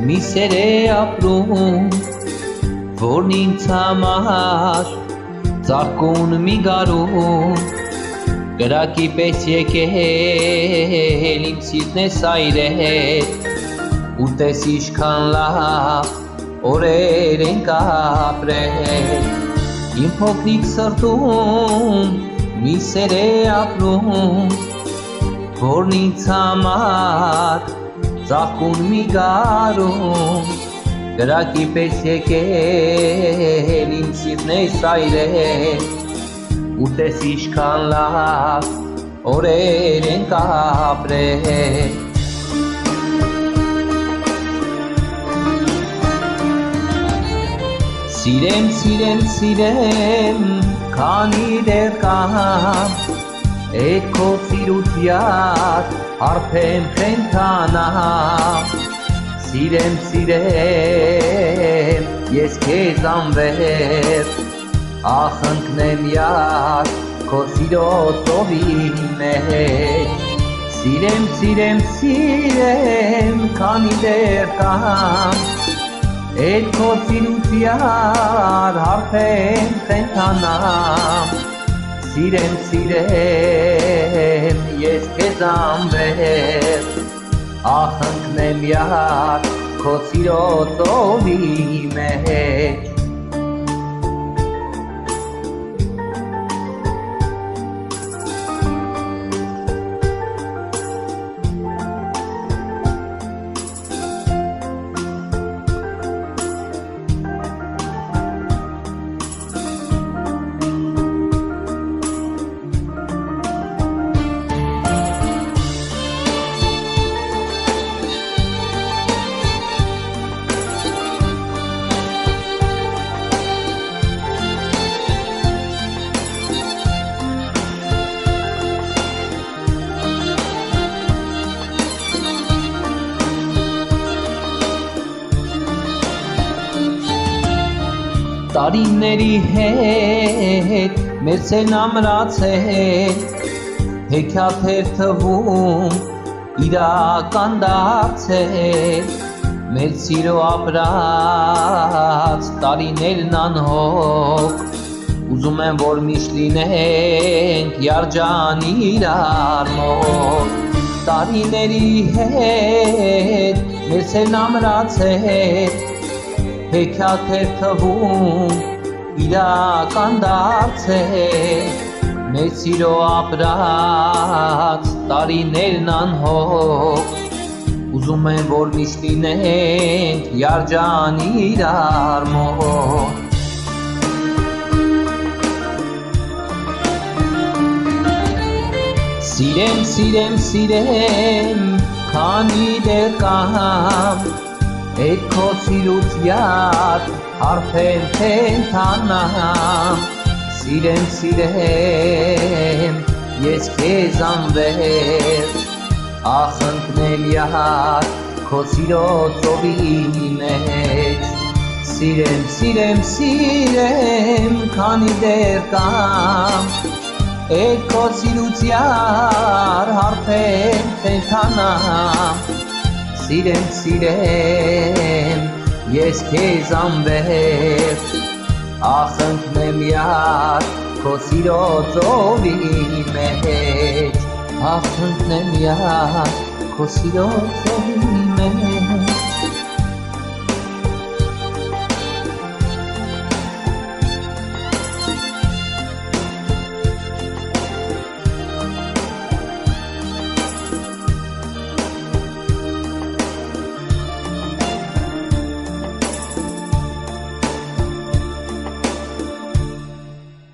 մի սեր է ապրում, որն ինձ համար ծաղկուն մի գարում, կրակի պես եկել իմ սիրտն է սայրել, ու տես ինչքան լավ օրեր ենք ապրել, իմ փոքրիկ սրտում մի սեր է ապրում, որն ինձ համար ծաղկուն մի գարում, կրակի պես եկել իմ սիրտն է սայրել, ու տես ինչքան լավ օրեր ենք ապրել։ Սիրեմ, սիրեմ, սիրեմ, քանի դեռ կամ, էդ քո սիրության հարբեմ խենթանամ, սիրեմ, սիրեմ, ես քեզ անվերջ, ախ ընկնեմ յար քո սիրո ծովի մեջ, սիրեմ, սիրեմ, սիրեմ, քանի դեռ կամ, էդ քո սիրության հարբեմ խենթանամ, սիրեմ, սիրեմ, ես քեզ անվերջ, ախ ընկնեմ յար քո սիրո ծովի մեջ։ Տարիների հետ մեր սերն ամրացել, հեքիաթ էր թվում իրական դարձել, մեր սիրո ապրած տարիներն անհոգ, ուզում եմ որ միշտ լինենք երջանի իրար մոտ, տարիների հետ մեր սերն ամրացել, հեքիաթ էր թվում իրական դարձել, մեր սիրո ապրած տարիներն անհոգ, ուզում եմ որ միշտ լինենք երջանի իրար մոտ։ Սիրեմ, սիրեմ, սիրեմ, քանի դեռ կամ, էդ քո սիրության հարբեմ խենթանամ, սիրեմ, սիրեմ, ես քեզ անվերջ, ախ ընկնեմ յար քո սիրո ծովի մեջ, սիրեմ, սիրեմ, սիրեմ, քանի դեռ կամ, էդ քո սիրության հարբեմ խենթանամ, սիրեմ, սիրեմ, ես քեզ անվերջ, ախ ընկնեմ յար քո սիրո ծովի մեջ, ախ ընկնեմ յար քո սիրո ծովի